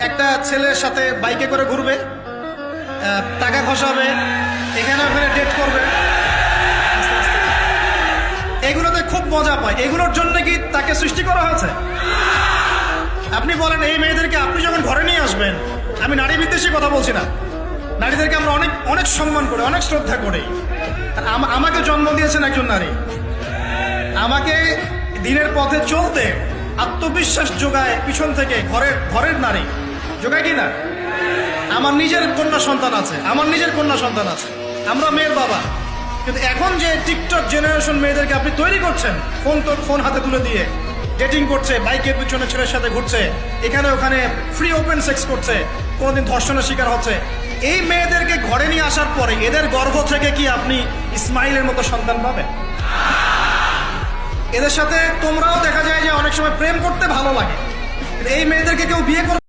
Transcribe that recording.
একটা ছেলের সাথে বাইকে করে ঘুরবে, টাকা খসাবে, এখানে ওখানে ডেট করবে, এগুলোতে খুব মজা পায়। এগুলোর জন্য কি তাকে সৃষ্টি করা হয়েছে? আপনি বলেন এই মেয়েদেরকে আপনি যখন ঘরে নিয়ে আসবেন, আমি নারী বিদ্বেষী কথা বলছি না, নারীদেরকে আমরা অনেক অনেক সম্মান করি, অনেক শ্রদ্ধা করি। আমাকে জন্ম দিয়েছেন একজন নারী, আমাকে দিনের পথে চলতে আত্মবিশ্বাস যোগায় পিছন থেকে ঘরের নারী যোগায় কি না? আমার নিজের কন্যা সন্তান আছে, আমরা মেয়ের বাবা। কিন্তু এখন যে টিকটক জেনারেশন মেয়েদেরকে আপনি তৈরি করছেন, ফোন হাতে তুলে দিয়ে ডেটিং করছে, বাইকের পিছনে ছেলের সাথে ঘুরছে, এখানে ওখানে ফ্রি ওপেন সেক্স করছে, কোনোদিন ধর্ষণের শিকার হচ্ছে, এই মেয়েদেরকে ঘরে নিয়ে আসার পরে এদের গর্ভ থেকে কি আপনি ইসমাইলের মতো সন্তান পাবেন? এদের সাথে তোমরাও দেখা যায় যে অনেক সময় প্রেম করতে ভালো লাগে, এই মেয়েদেরকে কেউ বিয়ে করবে